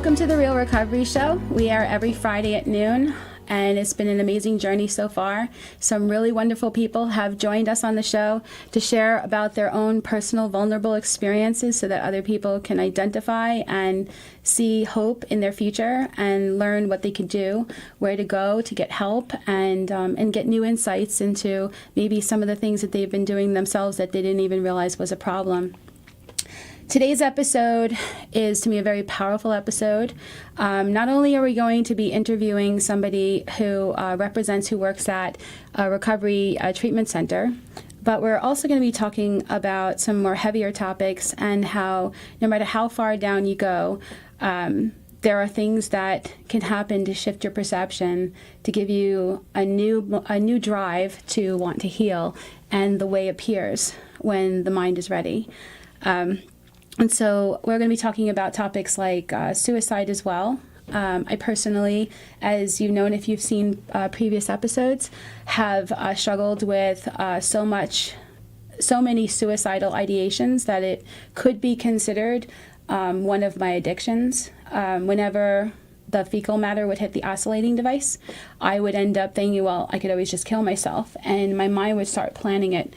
Welcome to the Real Recovery Show. We are every Friday at noon, and it's been an amazing journey so far. Some really wonderful people have joined us on the show to share about their own personal vulnerable experiences so that other people can identify and see hope in their future and learn what they can do, where to go to get help, and get new insights into maybe some of the things that they've been doing themselves that they didn't even realize was a problem. Today's episode is, to me, a very powerful episode. Not only are we going to be interviewing somebody who who works at a recovery treatment center, but we're also going to be talking about some more heavier topics and how, no matter how far down you go, there are things that can happen to shift your perception, to give you a new drive to want to heal, and the way appears when the mind is ready. And so we're going to be talking about topics like suicide as well. I personally, as you've known if you've seen previous episodes, have struggled with so many suicidal ideations that it could be considered one of my addictions. Whenever the fecal matter would hit the oscillating device, I would end up thinking, well, I could always just kill myself, and my mind would start planning it.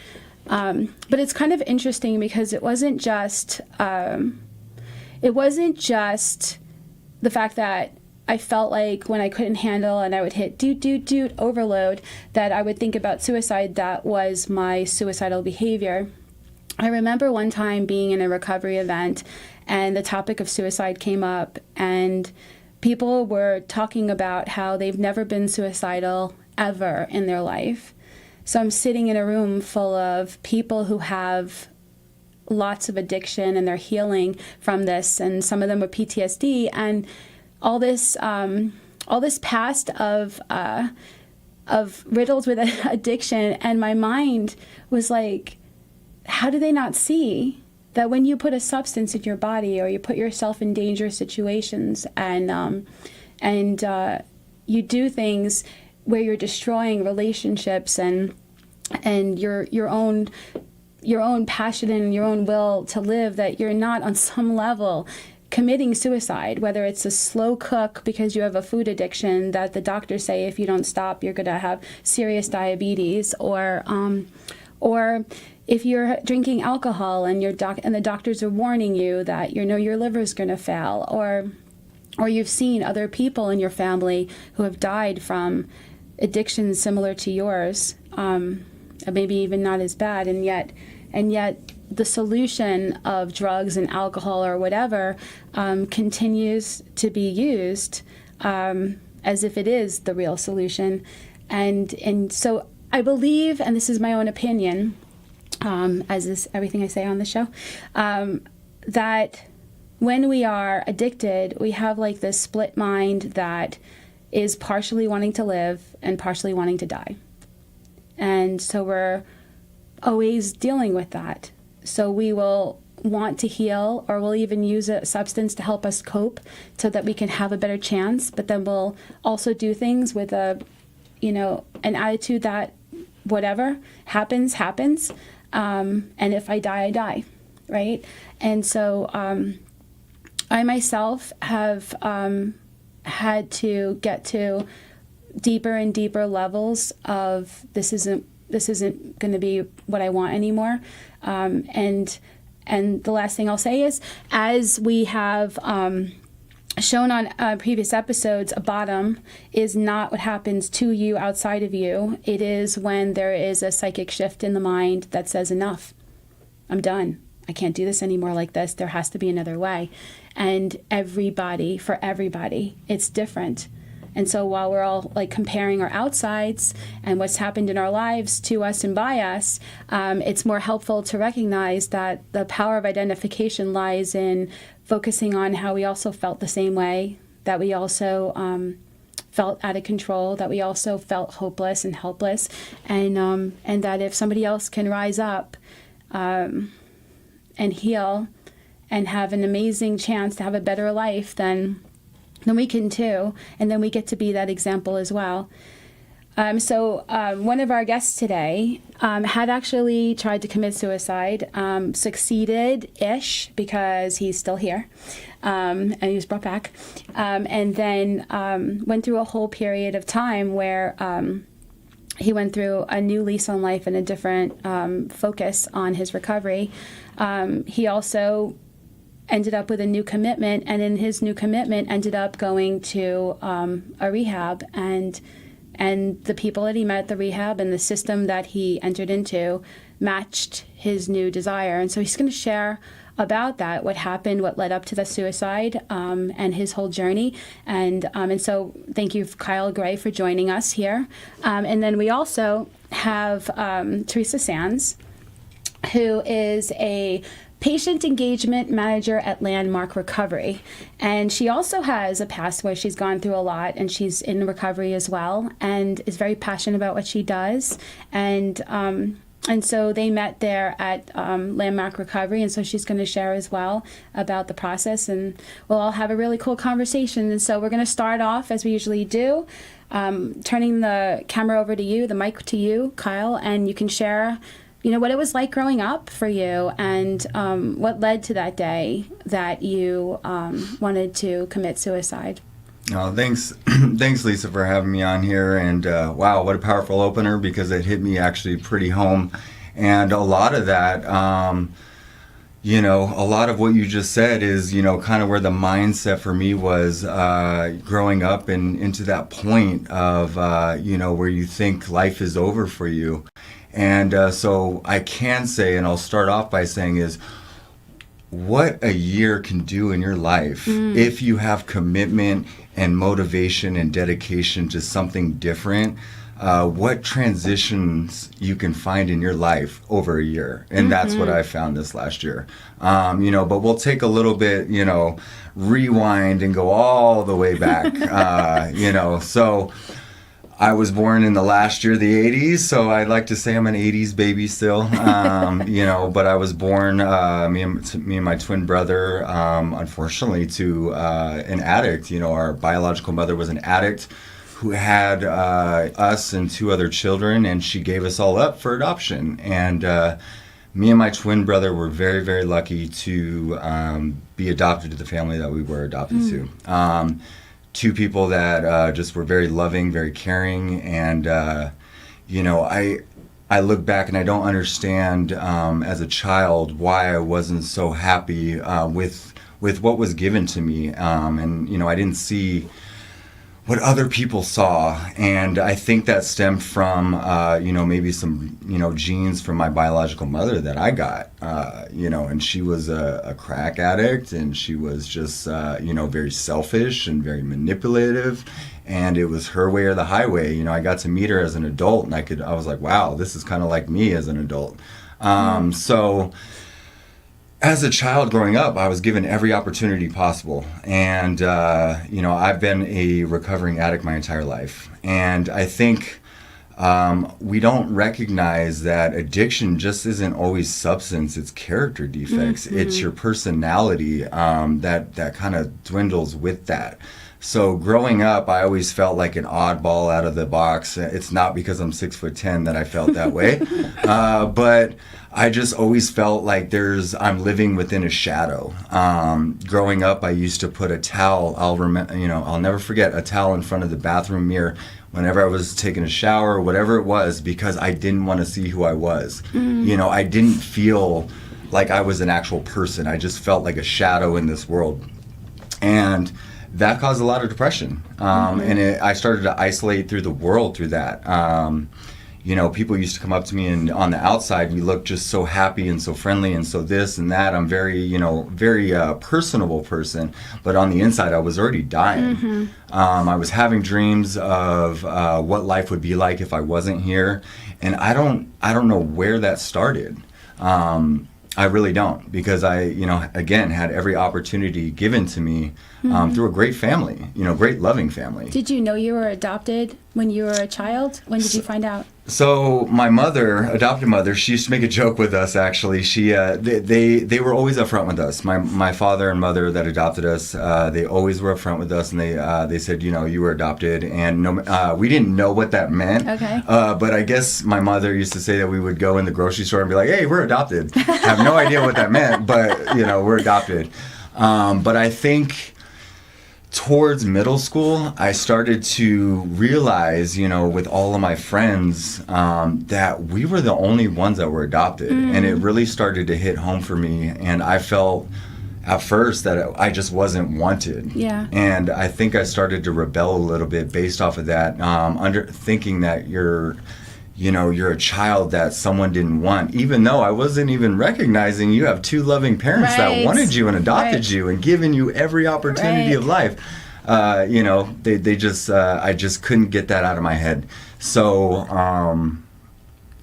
But it's kind of interesting because it wasn't just the fact that I felt like when I couldn't handle and I would hit doot overload that I would think about suicide. That was my suicidal behavior. I remember one time being in a recovery event and the topic of suicide came up, and people were talking about how they've never been suicidal ever in their life. So I'm sitting in a room full of people who have lots of addiction and they're healing from this, and some of them with PTSD and all this past of riddled with addiction. And my mind was like, how do they not see that when you put a substance in your body or you put yourself in dangerous situations and you do things where you're destroying relationships and your own passion and your own will to live, that you're not on some level committing suicide, whether it's a slow cook because you have a food addiction that the doctors say if you don't stop you're going to have serious diabetes, or if you're drinking alcohol and the doctors are warning you that your liver is going to fail, or you've seen other people in your family who have died from addictions similar to yours, maybe even not as bad, and yet the solution of drugs and alcohol or whatever continues to be used as if it is the real solution. And so I believe, and this is my own opinion, as is everything I say on the show, that when we are addicted, we have like this split mind that is partially wanting to live and partially wanting to die. And so we're always dealing with that. So we will want to heal, or we'll even use a substance to help us cope so that we can have a better chance, but then we'll also do things with an attitude that whatever happens, and if I die, I die, right? And so I myself have had to get to deeper and deeper levels of this isn't going to be what I want anymore. And the last thing I'll say is, as we have shown on previous episodes, a bottom is not what happens to you outside of you. It is when there is a psychic shift in the mind that says, enough, I'm done. I can't do this anymore like this. There has to be another way. And for everybody, it's different. And so while we're all like comparing our outsides and what's happened in our lives to us and by us, it's more helpful to recognize that the power of identification lies in focusing on how we also felt the same way, that we also felt out of control, that we also felt hopeless and helpless, and that if somebody else can rise up and heal and have an amazing chance to have a better life, then we can too, and then we get to be that example as well. One of our guests today had actually tried to commit suicide, succeeded-ish because he's still here, and he was brought back, and then went through a whole period of time where he went through a new lease on life and a different focus on his recovery. He also ended up with a new commitment, and in his new commitment ended up going to a rehab, and the people that he met at the rehab and the system that he entered into matched his new desire. And so he's going to share about that, what happened, what led up to the suicide, and his whole journey. And so thank you, Kyle Gray, for joining us here. And then we also have Teresa Sands, who is a patient engagement manager at Landmark Recovery. And she also has a past where she's gone through a lot, and she's in recovery as well, and is very passionate about what she does. And so they met there at Landmark Recovery, and so she's going to share as well about the process, and we'll all have a really cool conversation. And so we're going to start off, as we usually do, turning the camera over to you, the mic to you, Kyle, and you can share what it was like growing up for you, and what led to that day that you wanted to commit suicide. Oh, thanks, Lisa, for having me on here. And wow, what a powerful opener, because it hit me actually pretty home. And a lot of that, a lot of what you just said is, kind of where the mindset for me was growing up and into that point of, where you think life is over for you. And so I can say, and I'll start off by saying, is what a year can do in your life if you have commitment and motivation and dedication to something different. What transitions you can find in your life over a year. And that's what I found this last year. But we'll take a little bit, rewind and go all the way back, So I was born in the last year, the 80s, so I'd like to say I'm an 80s baby still, but I was born, me and my twin brother, unfortunately, to an addict. Our biological mother was an addict who had us and two other children, and she gave us all up for adoption. And me and my twin brother were very, very lucky to be adopted to the family that we were adopted to. Two people that just were very loving, very caring, and I look back and I don't understand as a child why I wasn't so happy with what was given to me, and I didn't see what other people saw, and I think that stemmed from maybe some genes from my biological mother that I got, and she was a crack addict, and she was just very selfish and very manipulative, and it was her way or the highway. I got to meet her as an adult, and I was like, wow, this is kind of like me as an adult. So as a child growing up, I was given every opportunity possible. And, I've been a recovering addict my entire life. And I think we don't recognize that addiction just isn't always substance, it's character defects. It's your personality that kind of dwindles with that. So growing up, I always felt like an oddball out of the box. It's not because I'm 6'10" that I felt that way, but I just always felt like I'm living within a shadow. Growing up, I used to put a towel. I'll never forget a towel in front of the bathroom mirror whenever I was taking a shower or whatever it was, because I didn't want to see who I was. I didn't feel like I was an actual person. I just felt like a shadow in this world, and that caused a lot of depression. And I started to isolate through the world through that. People used to come up to me, and on the outside, we looked just so happy and so friendly and so this and that. I'm very personable person, but on the inside, I was already dying. I was having dreams of what life would be like if I wasn't here, and I don't know where that started. I really don't, because I, again, had every opportunity given to me through a great family, great loving family. Did you know you were adopted when you were a child? When did you find out? So my mother, adopted mother, she used to make a joke with us. Actually, they were always upfront with us. My father and mother that adopted us, they always were upfront with us, and they said, you were adopted, and we didn't know what that meant. Okay. But I guess my mother used to say that we would go in the grocery store and be like, "Hey, we're adopted." Have no idea what that meant, but we're adopted. But I think towards middle school, I started to realize, with all of my friends, that we were the only ones that were adopted. And it really started to hit home for me. And I felt at first that I just wasn't wanted. Yeah. And I think I started to rebel a little bit based off of that, thinking that you're a child that someone didn't want, even though I wasn't even recognizing you have two loving parents that wanted you and adopted you and given you every opportunity of life. They just, I just couldn't get that out of my head. So,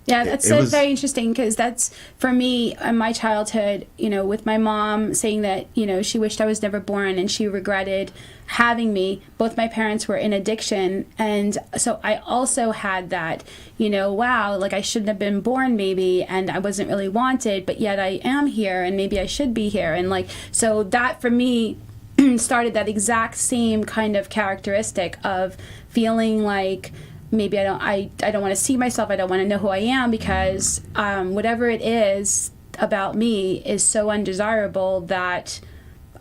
yeah, that's very interesting, because that's, for me, in my childhood, with my mom saying that, she wished I was never born and she regretted having me. Both my parents were in addiction, and so I also had that, wow, like I shouldn't have been born maybe, and I wasn't really wanted, but yet I am here, and maybe I should be here. And so that for me started that exact same kind of characteristic of feeling like maybe I don't want to see myself, I don't want to know who I am, because whatever it is about me is so undesirable that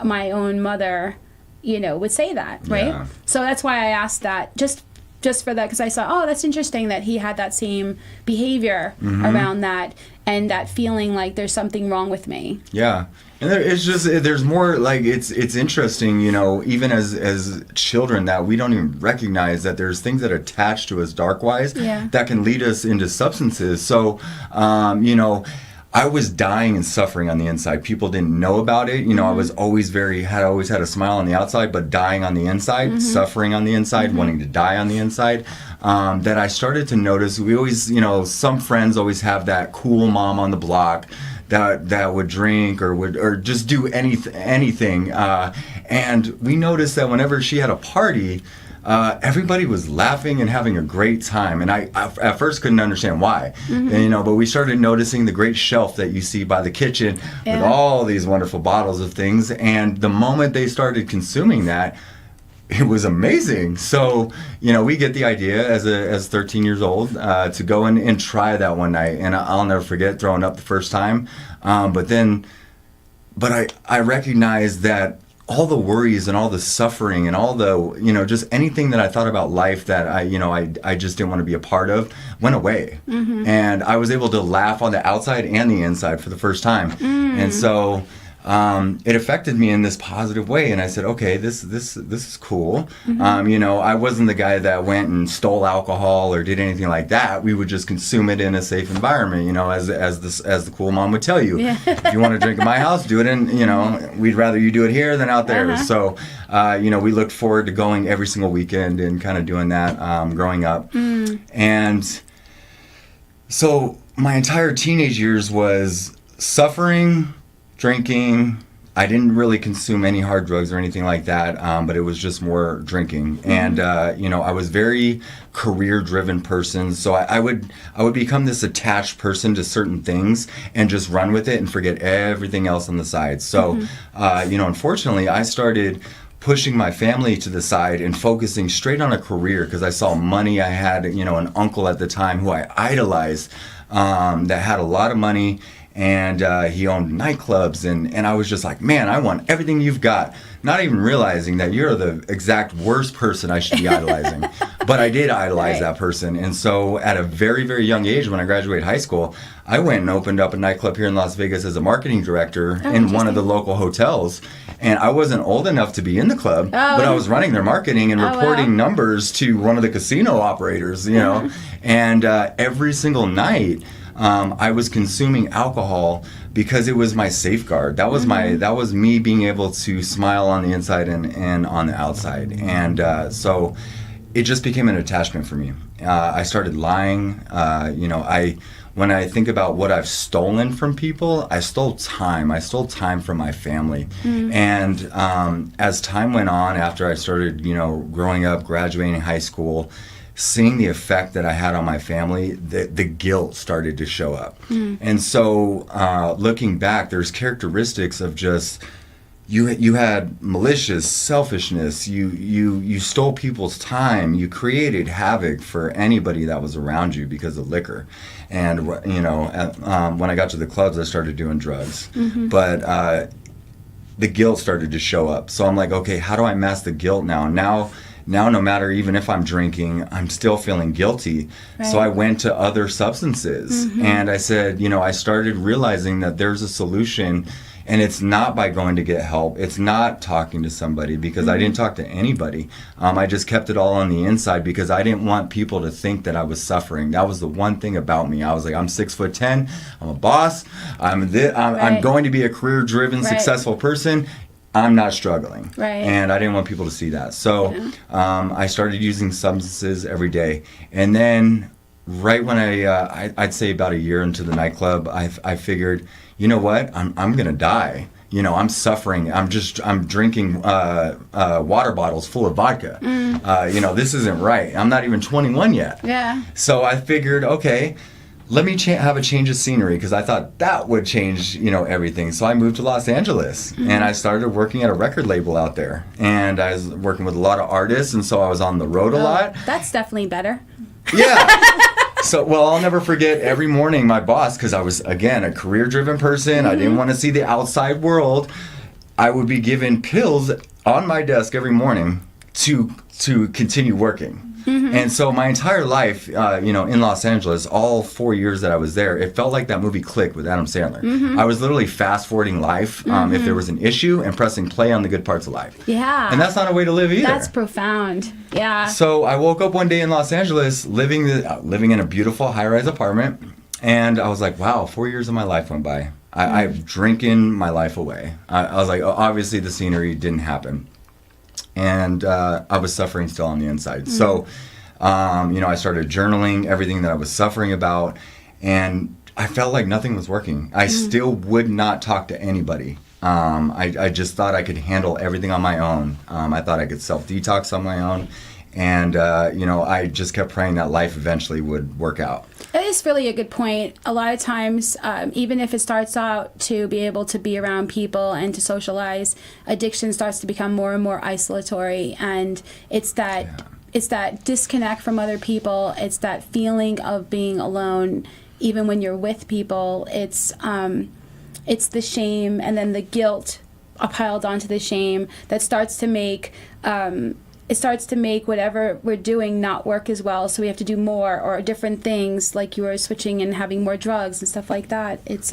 my own mother, would say that, right? Yeah. So that's why I asked that, just for that, because I saw, that's interesting that he had that same behavior around that, and that feeling like there's something wrong with me. Yeah. And there's more, it's interesting, even as children, that we don't even recognize that there's things that attach to us dark-wise that can lead us into substances. So, I was dying and suffering on the inside. People didn't know about it. I was always always had a smile on the outside, but dying on the inside, suffering on the inside, wanting to die on the inside. That I started to notice, we always, some friends always have that cool mom on the block that would drink or just do anything. And we noticed that whenever she had a party, everybody was laughing and having a great time, and I at first couldn't understand why. And, but we started noticing the great shelf that you see by the kitchen with all these wonderful bottles of things, and the moment they started consuming that, it was amazing. So, we get the idea as 13 years old to go in and try that one night, and I'll never forget throwing up the first time. But I recognized that all the worries and all the suffering and all the, just anything that I thought about life that I just didn't want to be a part of went away. And I was able to laugh on the outside and the inside for the first time. And so it affected me in this positive way, and I said, okay, this is cool. I wasn't the guy that went and stole alcohol or did anything like that. We would just consume it in a safe environment, as the cool mom would tell you. If you want to drink at my house, do it in, we'd rather you do it here than out there. So we looked forward to going every single weekend and kind of doing that growing up. And so my entire teenage years was suffering, drinking. I didn't really consume any hard drugs or anything like that, but it was just more drinking. And I was very career-driven person, so I would become this attached person to certain things and just run with it and forget everything else on the side. So, unfortunately, I started pushing my family to the side and focusing straight on a career because I saw money. I had, an uncle at the time who I idolized that had a lot of money. And he owned nightclubs, and I was just like, man, I want everything you've got, not even realizing that you're the exact worst person I should be idolizing. But I did idolize that person. And so at a very, very young age, when I graduated high school, I went and opened up a nightclub here in Las Vegas as a marketing director in one of the local hotels. And I wasn't old enough to be in the club, but I was running their marketing and reporting numbers to one of the casino operators, and every single night, I was consuming alcohol because it was my safeguard. That was that was me being able to smile on the inside and on the outside. And so it just became an attachment for me. I started lying. When I think about what I've stolen from people, I stole time. I stole time from my family. And as time went on, after I started, growing up, graduating high school, seeing the effect that I had on my family, the guilt started to show up. And so looking back, there's characteristics of just, you had malicious selfishness, you stole people's time, you created havoc for anybody that was around you because of liquor. And when I got to the clubs, I started doing drugs. But the guilt started to show up. So I'm like, okay, how do I mask the guilt now? Now, no matter even if I'm drinking, I'm still feeling guilty. Right. So I went to other substances. And I said, I started realizing that there's a solution, and it's not by going to get help. It's not talking to somebody, because I didn't talk to anybody. I just kept it all on the inside because I didn't want people to think that I was suffering. That was the one thing about me. I was like, I'm 6'10", I'm a boss, I'm going to be a career-driven, successful person. I'm not struggling. Right. And I didn't want people to see that. So I started using substances every day. And then right when I'd say about a year into the nightclub, I figured, you know what? I'm going to die. I'm suffering. I'm drinking water bottles full of vodka. This isn't right. I'm not even 21 yet. Yeah. So I figured, okay, let me have a change of scenery, because I thought that would change, everything. So I moved to Los Angeles, and I started working at a record label out there. And I was working with a lot of artists, and so I was on the road a lot. That's definitely better. Yeah. So, I'll never forget every morning my boss, because I was, again, a career-driven person. I didn't want to see the outside world. I would be given pills on my desk every morning to continue working. And so my entire life, in Los Angeles, all 4 years that I was there, it felt like that movie Click with Adam Sandler. I was literally fast-forwarding life if there was an issue, and pressing play on the good parts of life. Yeah. And that's not a way to live either. That's profound. Yeah. So I woke up one day in Los Angeles, living in a beautiful high-rise apartment, and I was like, wow, 4 years of my life went by. I've drinking my life away. I was like, obviously the scenery didn't happen. And I was suffering still on the inside. So, I started journaling everything that I was suffering about, and I felt like nothing was working. I still would not talk to anybody. I just thought I could handle everything on my own. I thought I could self-detox on my own. And, I just kept praying that life eventually would work out. It is really a good point. A lot of times, even if it starts out to be able to be around people and to socialize, addiction starts to become more and more isolatory. And it's that disconnect from other people. It's that feeling of being alone, even when you're with people. It's the shame and then the guilt piled onto the shame that starts to make whatever we're doing not work as well, so we have to do more or different things, like you were switching and having more drugs and stuff like that. It's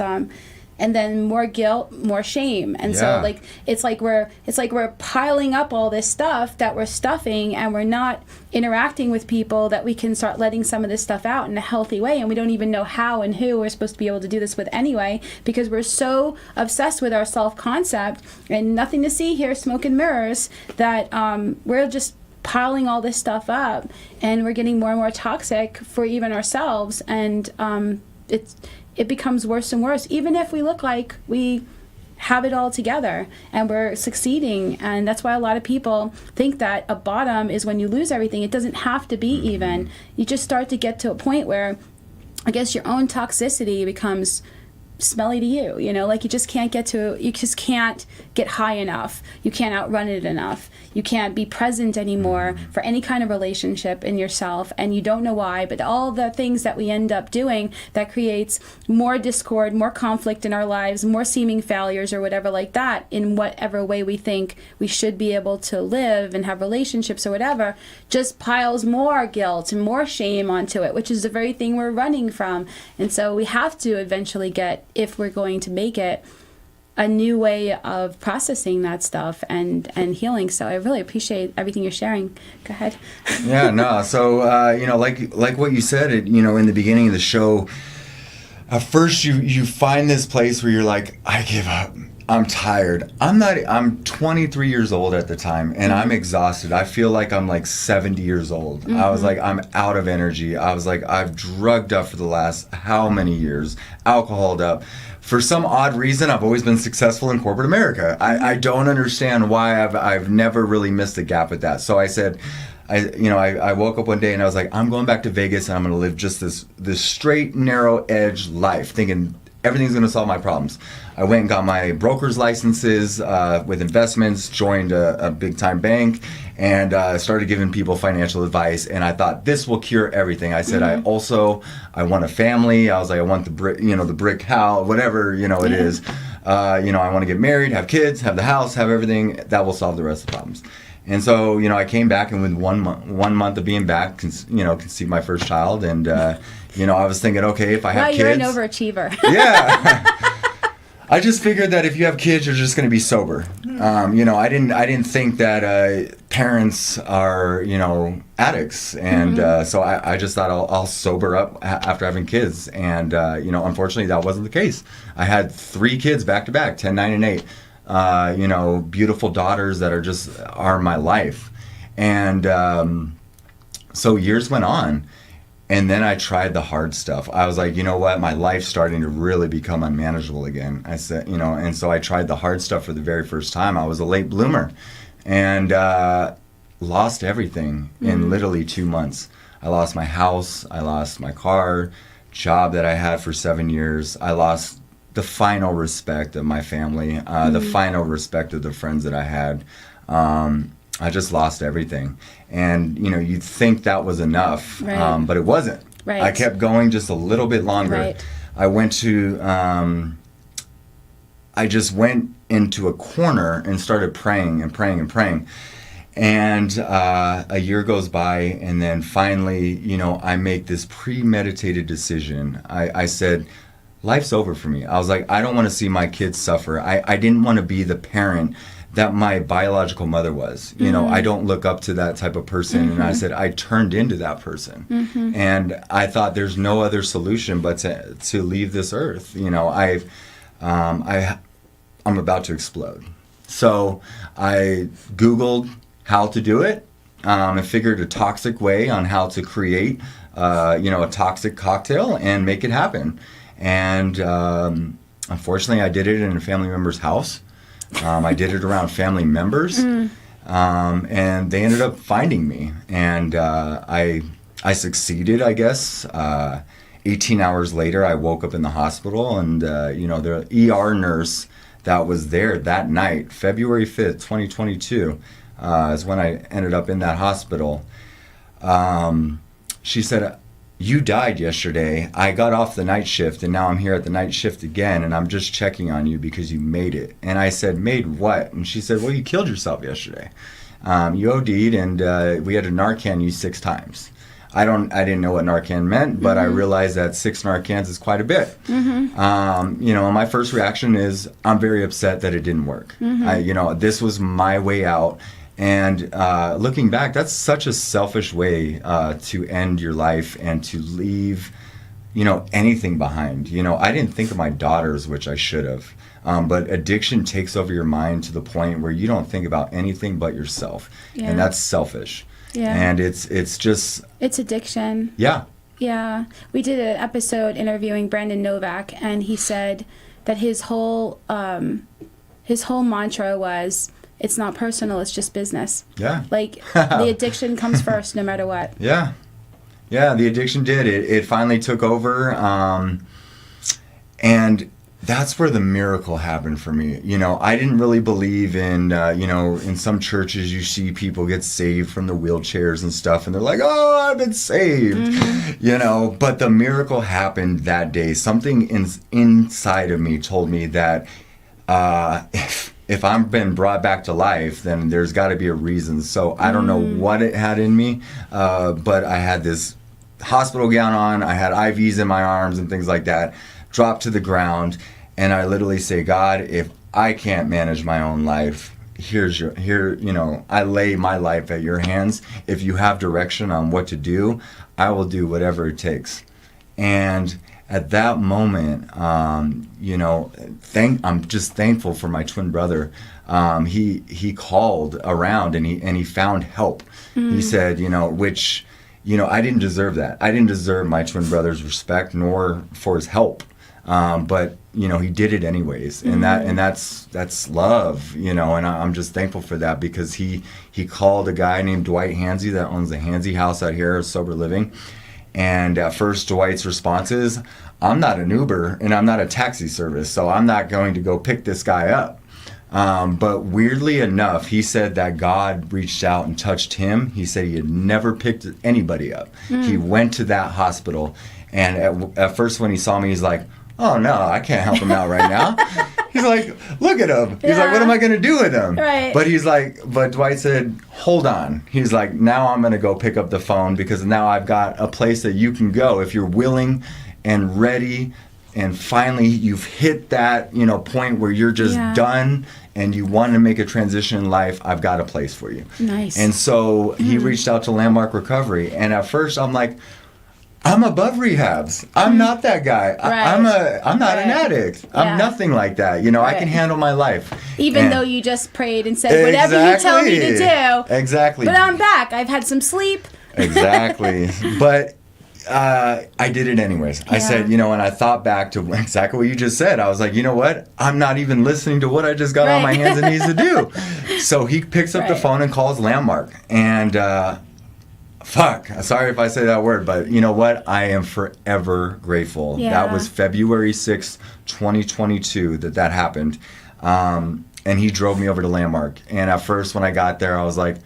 and then more guilt, more shame, and so it's like we're piling up all this stuff that we're stuffing, and we're not interacting with people that we can start letting some of this stuff out in a healthy way, and we don't even know how and who we're supposed to be able to do this with anyway, because we're so obsessed with our self-concept and nothing to see here, smoke and mirrors, that we're just piling all this stuff up, and we're getting more and more toxic for even ourselves, and it becomes worse and worse, even if we look like we have it all together and we're succeeding. And that's why a lot of people think that a bottom is when you lose everything. It doesn't have to be even. You just start to get to a point where I guess your own toxicity becomes smelly to you, like you just can't get high enough. You can't outrun it enough. You can't be present anymore for any kind of relationship in yourself, and you don't know why, but all the things that we end up doing that creates more discord, more conflict in our lives, more seeming failures or whatever like that, in whatever way we think we should be able to live and have relationships or whatever, just piles more guilt and more shame onto it, which is the very thing we're running from. And so we have to eventually get, if we're going to make it, a new way of processing that stuff and healing. So I really appreciate everything you're sharing. Go ahead. Yeah, no. So, like what you said, in the beginning of the show, at first you find this place where you're like, I give up. I'm tired. I'm 23 years old at the time, and I'm exhausted. I feel like I'm like 70 years old. Mm-hmm. I was like, I'm out of energy. I was like, I've drugged up for the last how many years, alcoholed up. For some odd reason, I've always been successful in corporate America. I don't understand why I've never really missed a gap with that. So I said, I woke up one day and I was like, I'm going back to Vegas and I'm going to live just this straight, narrow edge life, thinking everything's going to solve my problems. I went and got my broker's licenses with investments, joined a big time bank, and started giving people financial advice. And I thought this will cure everything. I said, I want a family. I was like, I want the brick house, whatever, it is. I want to get married, have kids, have the house, have everything. That will solve the rest of the problems. And so, I came back, and with 1 month of being back, conceived my first child. And, I was thinking, okay, if I have kids. Wow, you're an overachiever. Yeah. I just figured that if you have kids, you're just going to be sober. I didn't think that parents are, addicts. And so I just thought I'll sober up after having kids. And, unfortunately, that wasn't the case. I had 3 kids back to back, 10, 9, and 8. Beautiful daughters that are my life. And so years went on. And then I tried the hard stuff. I was like, you know what? My life's starting to really become unmanageable again. I said, and so I tried the hard stuff for the very first time. I was a late bloomer and lost everything in literally 2 months. I lost my house. I lost my car, job that I had for 7 years. I lost the final respect of my family, the final respect of the friends that I had. I just lost everything. And, you'd think that was enough, right. But it wasn't. Right. I kept going just a little bit longer. Right. I went to, I just went into a corner and started praying and praying and praying. And a year goes by, and then finally, I make this premeditated decision. I said, life's over for me. I was like, I don't want to see my kids suffer. I didn't want to be the parent that my biological mother was. I don't look up to that type of person. And I said, I turned into that person. And I thought there's no other solution but to leave this earth. I'm about to explode. So I Googled how to do it. I figured a toxic way on how to create, a toxic cocktail and make it happen. And unfortunately, I did it in a family member's house. I did it around family members, and they ended up finding me. And I succeeded, I guess. 18 hours later, I woke up in the hospital, and the ER nurse that was there that night, February 5th, 2022, is when I ended up in that hospital. She said, you died yesterday. I got off the night shift, and now I'm here at the night shift again, and I'm just checking on you because you made it. And I said, made what? And she said, well, you killed yourself yesterday. You OD'd, and we had to Narcan you 6 times. I didn't know what Narcan meant, but I realized that 6 Narcans is quite a bit. My first reaction is I'm very upset that it didn't work. This was my way out. And looking back, that's such a selfish way to end your life and to leave, anything behind. I didn't think of my daughters, which I should have. But addiction takes over your mind to the point where you don't think about anything but yourself. Yeah. And that's selfish. Yeah. And it's just... It's addiction. Yeah. Yeah. We did an episode interviewing Brandon Novak, and he said that his whole mantra was... It's not personal, it's just business. Yeah. Like, the addiction comes first no matter what. Yeah. Yeah, the addiction did. It finally took over. And that's where the miracle happened for me. I didn't really believe in, in some churches you see people get saved from the wheelchairs and stuff, and they're like, oh, I've been saved. But the miracle happened that day. Something inside of me told me that if I've been brought back to life, then there's got to be a reason. So I don't know what it had in me, but I had this hospital gown on. I had IVs in my arms and things like that, dropped to the ground. And I literally say, God, if I can't manage my own life, I lay my life at your hands. If you have direction on what to do, I will do whatever it takes. And at that moment, I'm just thankful for my twin brother. He called around and he found help. He said, which, I didn't deserve that. I didn't deserve my twin brother's respect nor for his help. But he did it anyways, and that's love, and I'm just thankful for that, because he called a guy named Dwight Hansey that owns the Hansey House out here, Sober Living, and at first Dwight's response is, I'm not an Uber and I'm not a taxi service, so I'm not going to go pick this guy up. But weirdly enough, he said that God reached out and touched him. He said he had never picked anybody up. He went to that hospital, and at first when he saw me, he's like, oh no, I can't help him out right now. He's like, look at him. He's like, what am I going to do with him? Right. But Dwight said, hold on. He's like, now I'm going to go pick up the phone, because now I've got a place that you can go if you're willing and ready, and finally you've hit that point where you're just done and you want to make a transition in life. I've got a place for you. Nice. And so he reached out to Landmark Recovery, and at first I'm like, I'm above rehabs. I'm not that guy. Right. I'm not an addict. I'm nothing like that. I can handle my life. Even though you just prayed and said, whatever you tell me to do. Exactly. But I'm back. I've had some sleep. Exactly. But I did it anyways. I said, and I thought back to exactly what you just said. I was like, you know what? I'm not even listening to what I just got on my hands and knees to do. So he picks up the phone and calls Landmark. And sorry if I say that word, but you know what? I am forever grateful. Yeah. That was February 6th, 2022 that happened. And he drove me over to Landmark. And at first when I got there, I was like,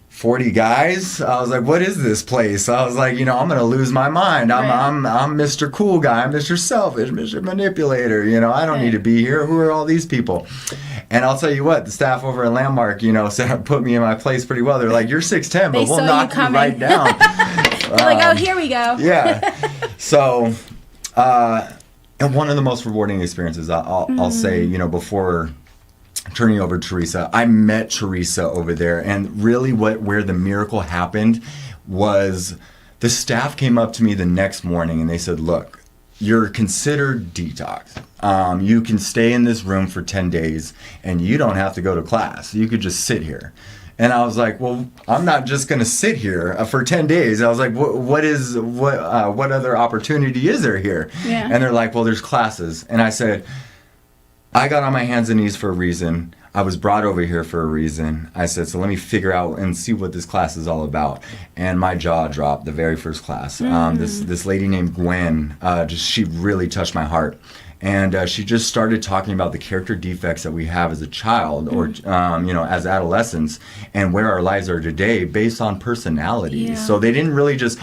40 guys? I was like, what is this place? I was like, I'm going to lose my mind. I'm Mr. Cool Guy. I'm Mr. Selfish, Mr. Manipulator. I don't need to be here. Who are all these people? And I'll tell you what, the staff over at Landmark, said, put me in my place pretty well. They're like, you're 6'10", but we'll knock you right down. They're like, oh, here we go. Yeah. So, and one of the most rewarding experiences, I'll say, before turning over to Teresa, I met Teresa over there, and really where the miracle happened was the staff came up to me the next morning and they said, look, you're considered detox. You can stay in this room for 10 days and you don't have to go to class. You could just sit here. And I was like, well, I'm not just going to sit here for 10 days. I was like, what other opportunity is there here? Yeah. And they're like, well, there's classes. And I said, I got on my hands and knees for a reason. I was brought over here for a reason. I said, so let me figure out and see what this class is all about. And my jaw dropped the very first class. This lady named Gwen, she really touched my heart. And she just started talking about the character defects that we have as a child or, as adolescents, and where our lives are today based on personality. Yeah. So they didn't really just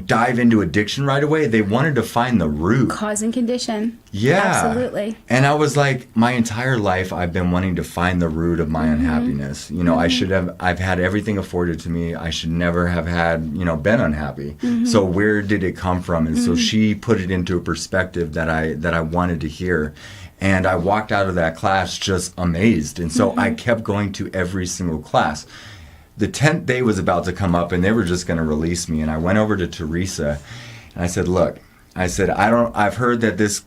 dive into addiction right away. They wanted to find the root. Cause and condition. Yeah. Absolutely. And I was like, my entire life I've been wanting to find the root of my unhappiness. I've had everything afforded to me. I should never have had, been unhappy. So where did it come from? And so she put it into a perspective that I wanted to hear. And I walked out of that class just amazed. And so I kept going to every single class. The 10th day was about to come up and they were just going to release me. And I went over to Teresa and I said, look, I've heard that this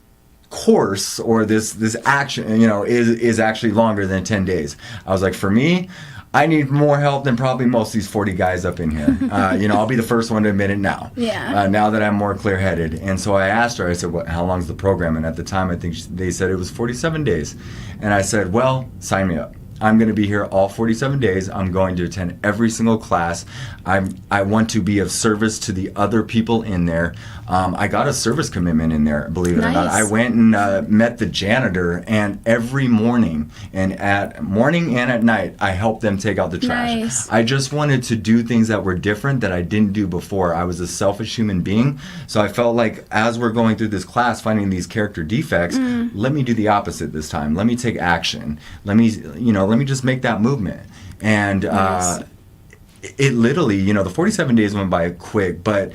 course or this action, is actually longer than 10 days. I was like, for me, I need more help than probably most of these 40 guys up in here. I'll be the first one to admit it now. Yeah. Now that I'm more clear-headed. And so I asked her, I said, how long's the program? And at the time, I think they said it was 47 days. And I said, well, sign me up. I'm going to be here all 47 days. I'm going to attend every single class. I want to be of service to the other people in there. I got a service commitment in there, believe it or not. I went and met the janitor, and every morning and at night, I helped them take out the trash. Nice. I just wanted to do things that were different that I didn't do before. I was a selfish human being, so I felt like as we're going through this class, finding these character defects, let me do the opposite this time. Let me take action. Let me just make that movement. And it literally, the 47 days went by quick, but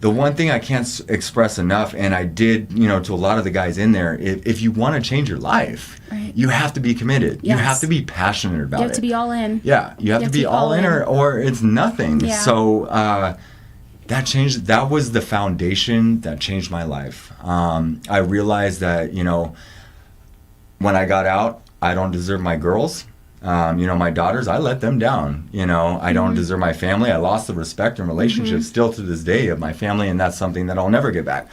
the one thing I can't express enough, and I did, to a lot of the guys in there, if you want to change your life, you have to be committed. Yes. You have to be passionate about it. You have to be all in. Yeah, you have to be all in or it's nothing. Yeah. So that was the foundation that changed my life. I realized that, when I got out, I don't deserve my girls. My daughters, I let them down. I don't deserve my family. I lost the respect and relationship still to this day of my family, and that's something that I'll never get back.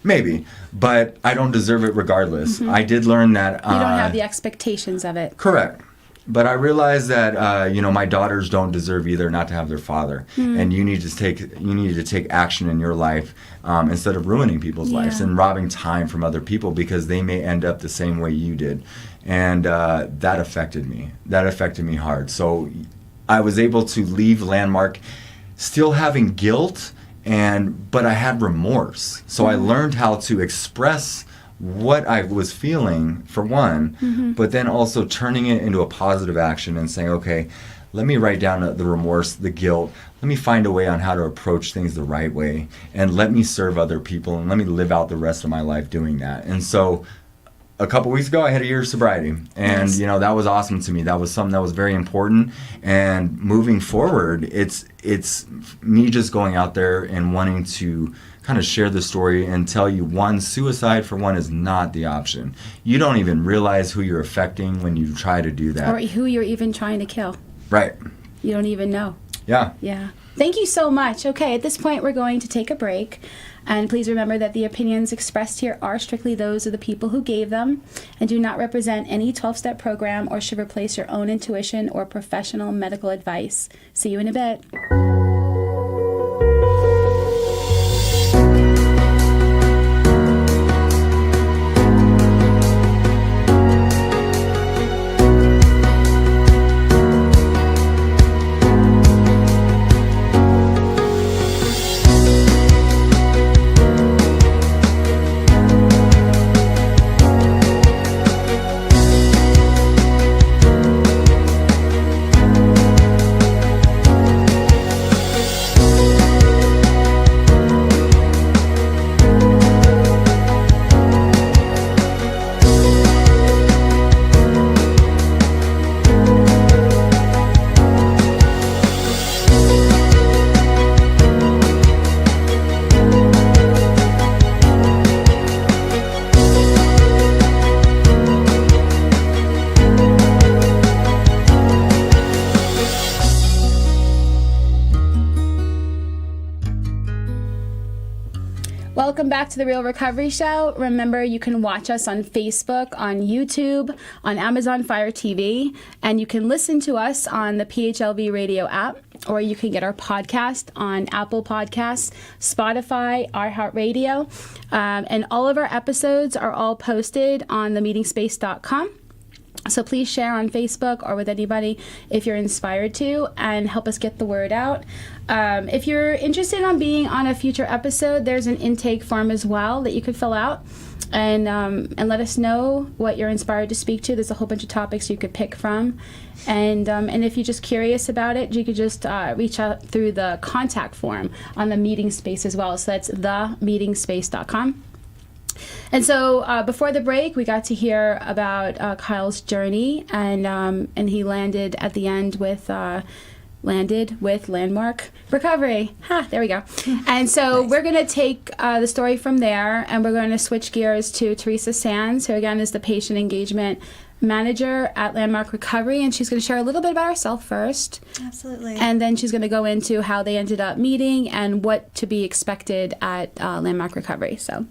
Maybe, but I don't deserve it regardless. I did learn that... You don't have the expectations of it. Correct. But I realized that, my daughters don't deserve either not to have their father. And you need to take action in your life instead of ruining people's lives and robbing time from other people because they may end up the same way you did. And that affected me. That affected me hard. So I was able to leave Landmark still having guilt, but I had remorse. So I learned how to express what I was feeling, for one, but then also turning it into a positive action and saying, okay, let me write down the remorse, the guilt. Let me find a way on how to approach things the right way, and let me serve other people, and let me live out the rest of my life doing that. And so a couple weeks ago, I had a year of sobriety, and that was awesome to me. That was something that was very important. And moving forward, it's me just going out there and wanting to kind of share the story and tell you, one, suicide for one is not the option. You don't even realize who you're affecting when you try to do that, or who you're even trying to kill. Right. You don't even know. Yeah. Thank you so much. Okay, at this point, we're going to take a break. And please remember that the opinions expressed here are strictly those of the people who gave them and do not represent any 12-step program or should replace your own intuition or professional medical advice. See you in a bit. Welcome back to The Real Recovery Show. Remember, you can watch us on Facebook, on YouTube, on Amazon Fire TV, and you can listen to us on the PHLV Radio app, or you can get our podcast on Apple Podcasts, Spotify, iHeart Radio, and all of our episodes are all posted on themeetingspace.com. So please share on Facebook or with anybody if you're inspired to, and help us get the word out. If you're interested in being on a future episode, there's an intake form as well that you could fill out and let us know what you're inspired to speak to. There's a whole bunch of topics you could pick from. And if you're just curious about it, you could just reach out through the contact form on the Meeting Space as well. So that's themeetingspace.com. And so before the break, we got to hear about Kyle's journey, and he landed at the end with Landmark Recovery. There we go. And so We're going to take the story from there, and we're going to switch gears to Teresa Sands, who again is the patient engagement manager at Landmark Recovery, and she's going to share a little bit about herself first. Absolutely. And then she's going to go into how they ended up meeting and what to be expected at Landmark Recovery. So.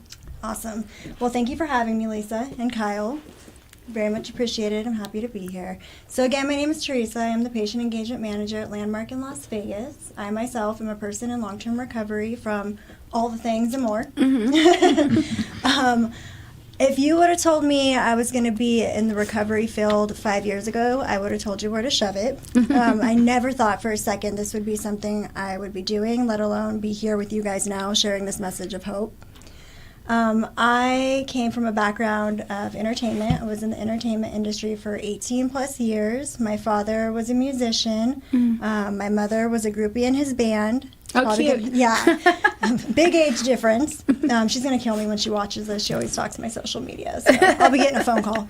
Awesome. Well, thank you for having me, Lisa and Kyle. Very much appreciated. I'm happy to be here. So again, my name is Teresa. I'm the patient engagement manager at Landmark in Las Vegas. I myself am a person in long-term recovery from all the things and more. If you would have told me I was going to be in the recovery field 5 years ago, I would have told you where to shove it. I never thought for a second this would be something I would be doing, let alone be here with you guys now sharing this message of hope. I came from a background of entertainment. I was in the entertainment industry for 18 plus years. My father was a musician. My mother was a groupie in his band. Oh, cute. Yeah. Big age difference. She's going to kill me when she watches this. She always stalks my social media, so I'll be getting a phone call.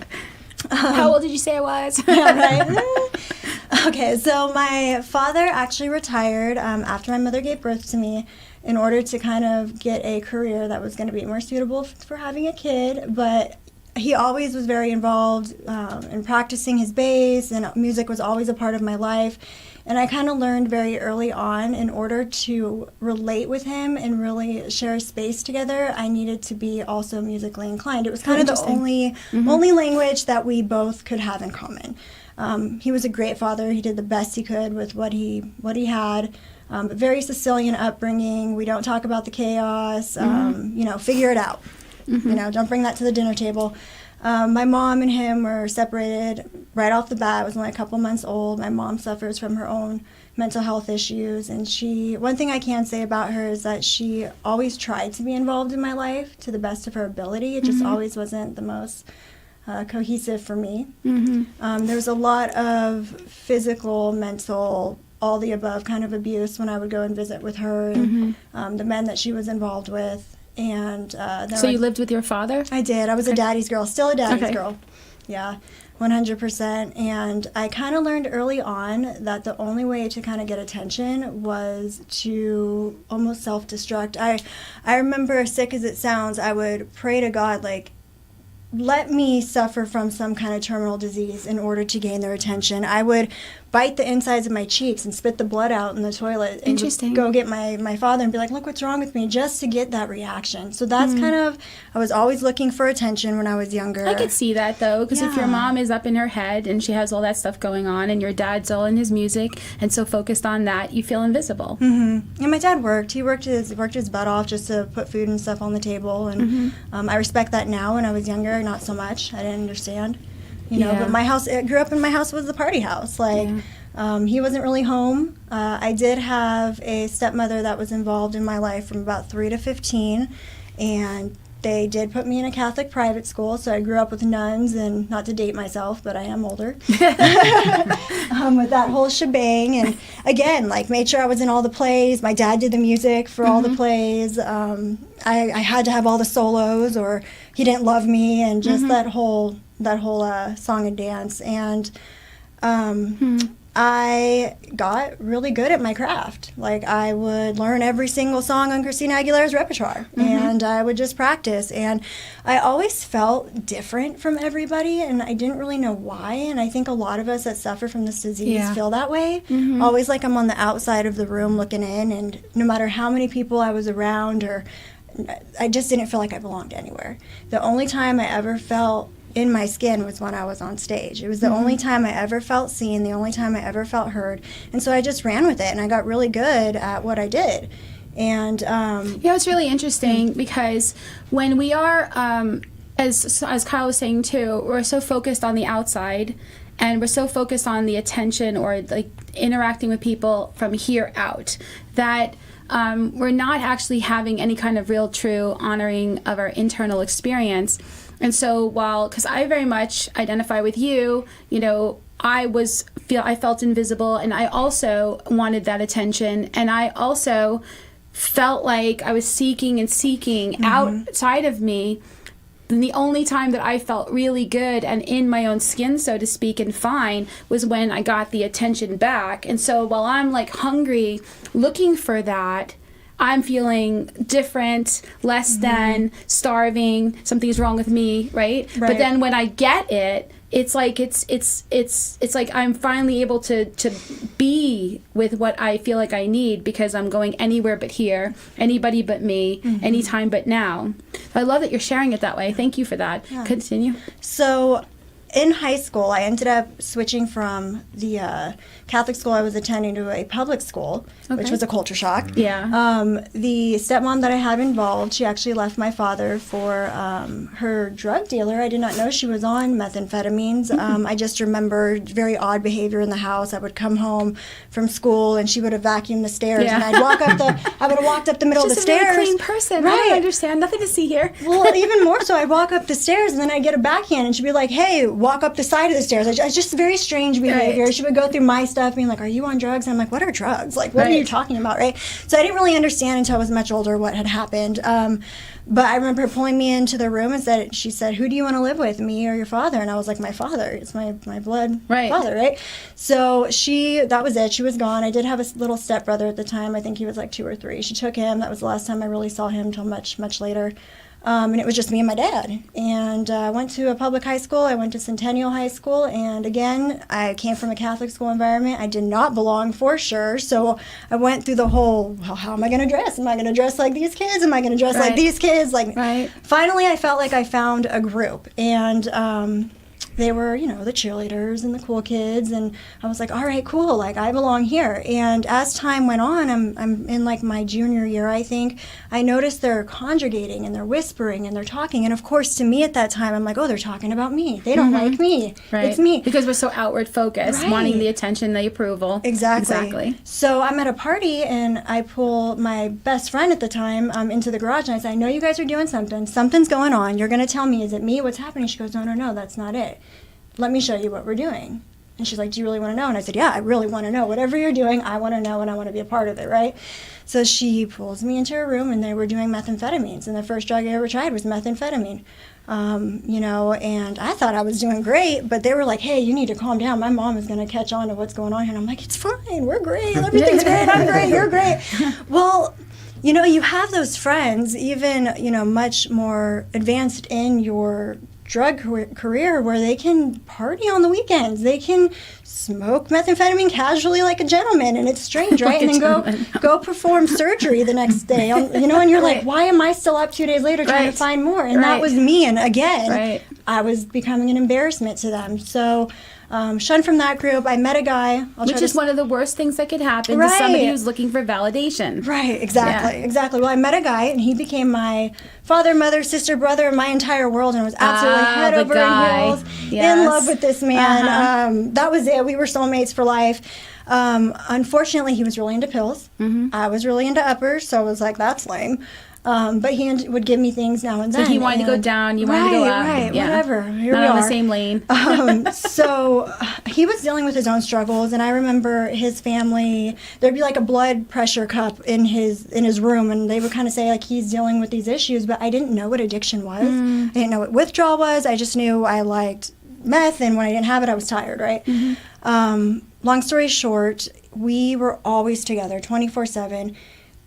How old did you say I was? Yeah, right? Okay, so my father actually retired after my mother gave birth to me, in order to kind of get a career that was going to be more suitable for having a kid. But he always was very involved in practicing his bass, and music was always a part of my life. And I kind of learned very early on, in order to relate with him and really share space together, I needed to be also musically inclined. It was kind of the only language that we both could have in common. He was a great father. He did the best he could with what he had. Very Sicilian upbringing. We don't talk about the chaos. Figure it out. Don't bring that to the dinner table. My mom and him were separated right off the bat. I was only a couple months old. My mom suffers from her own mental health issues, and one thing I can say about her is that she always tried to be involved in my life to the best of her ability. It just always wasn't the most cohesive for me. There was a lot of physical, mental, all the above kind of abuse when I would go and visit with her and the men that she was involved with. And so you lived with your father? I did. I was a daddy's girl, still a daddy's girl. Yeah, 100%. And I kind of learned early on that the only way to kind of get attention was to almost self-destruct. I remember, as sick as it sounds, I would pray to God, like, let me suffer from some kind of terminal disease in order to gain their attention. I would bite the insides of my cheeks and spit the blood out in the toilet and go get my father and be like, look what's wrong with me, just to get that reaction. So that's kind of, I was always looking for attention when I was younger. I could see that, though, because if your mom is up in her head and she has all that stuff going on and your dad's all in his music and so focused on that, you feel invisible. And my dad worked. He worked his butt off just to put food and stuff on the table. And I respect that now. When I was younger, not so much. I didn't understand. But my house, I grew up in my house was the party house. He wasn't really home. I did have a stepmother that was involved in my life from about 3 to 15, and they did put me in a Catholic private school, so I grew up with nuns, and not to date myself, but I am older, with that whole shebang. And again, made sure I was in all the plays. My dad did the music for all the plays. I had to have all the solos, or he didn't love me, and just that whole song and dance. And I got really good at my craft. I would learn every single song on Christina Aguilera's repertoire, and I would just practice. And I always felt different from everybody, and I didn't really know why. And I think a lot of us that suffer from this disease feel that way. Always like I'm on the outside of the room looking in, and no matter how many people I was around, I just didn't feel like I belonged anywhere. The only time I ever felt in my skin was when I was on stage. It was the only time I ever felt seen, the only time I ever felt heard. And so I just ran with it, and I got really good at what I did. And it's really interesting because when we are, as Kyle was saying too, we're so focused on the outside, and we're so focused on the attention or interacting with people from here out that we're not actually having any kind of real, true honoring of our internal experience. And so because I very much identify with you, I felt invisible, and I also wanted that attention, and I also felt like I was seeking outside of me. And the only time that I felt really good and in my own skin, so to speak, and fine was when I got the attention back. And so while I'm hungry, looking for that, I'm feeling different, less than, starving, something's wrong with me, right? But then when I get it, it's like I'm finally able to be with what I feel like I need, because I'm going anywhere but here, anybody but me, anytime but now. I love that you're sharing it that way. Thank you for that. Yeah. Continue. So in high school, I ended up switching from the Catholic school I was attending to a public school, which was a culture shock. Yeah. The stepmom that I had involved, she actually left my father for her drug dealer. I did not know she was on methamphetamines. I just remember very odd behavior in the house. I would come home from school, and she would have vacuumed the stairs, and I'd I would have walked up the middle of the stairs. She's a really clean person. Right. I don't understand. Nothing to see here. Well, even more so, I'd walk up the stairs, and then I'd get a backhand, and she'd be like, hey, walk up the side of the stairs. It's just very strange behavior. She would go through my stuff being like, are you on drugs? And I'm like, what are drugs? What are you talking about, right? So I didn't really understand until I was much older what had happened. But I remember her pulling me into the room and she said, who do you want to live with, me or your father? And I was like, my father. It's my blood father, right? So that was it. She was gone. I did have a little stepbrother at the time. I think he was 2 or 3. She took him. That was the last time I really saw him until much, much later. And it was just me and my dad. And I went to a public high school. I went to Centennial High School. And again, I came from a Catholic school environment. I did not belong for sure. So I went through the whole, well, how am I going to dress? Am I going to dress like these kids? Am I going to dress like these kids? Like, finally, I felt like I found a group. And they were, you know, the cheerleaders and the cool kids, and I was like, all right, cool, like, I belong here. And as time went on, I'm in, like, my junior year, I think, I noticed they're conjugating, and they're whispering, and they're talking, and of course, to me at that time, I'm like, oh, they're talking about me. They don't like me. It's me. Because we're so outward focused, wanting the attention, the approval. Exactly. So I'm at a party, and I pull my best friend at the time into the garage, and I say, I know you guys are doing something. Something's going on. You're going to tell me, is it me? What's happening? She goes, no, that's not it. Let me show you what we're doing. And she's like, do you really want to know? And I said, yeah, I really want to know. Whatever you're doing, I want to know, and I want to be a part of it, right? So she pulls me into her room, and they were doing methamphetamines. And the first drug I ever tried was methamphetamine. You know, and I thought I was doing great, but they were like, hey, you need to calm down. My mom is going to catch on to what's going on here. And I'm like, it's fine. We're great. Everything's great. I'm great. You're great. Well, you know, you have those friends, even, you know, much more advanced in your drug career, where they can party on the weekends. They can smoke methamphetamine casually like a gentleman, and it's strange, right? And then go perform surgery the next day. You know, and you're like, why am I still up 2 days later trying to find more? And that was me. And again, I was becoming an embarrassment to them. So shunned from that group. I met a guy. Which is one of the worst things that could happen to somebody who's looking for validation. Right, exactly. Well, I met a guy, and he became my father, mother, sister, brother, my entire world, and I was absolutely head over heels in love with this man. That was it. We were soulmates for life. Unfortunately, he was really into pills. I was really into uppers, so I was like, that's lame. But he would give me things now and then. So he wanted to go down, you wanted to go up. Whatever. Here Not we on are. the same lane. So he was dealing with his own struggles, and I remember his family, there'd be like a blood pressure cup in his room, and they would kind of say like he's dealing with these issues, but I didn't know what addiction was. I didn't know what withdrawal was. I just knew I liked meth, and when I didn't have it, I was tired, right? Long story short, we were always together 24/7.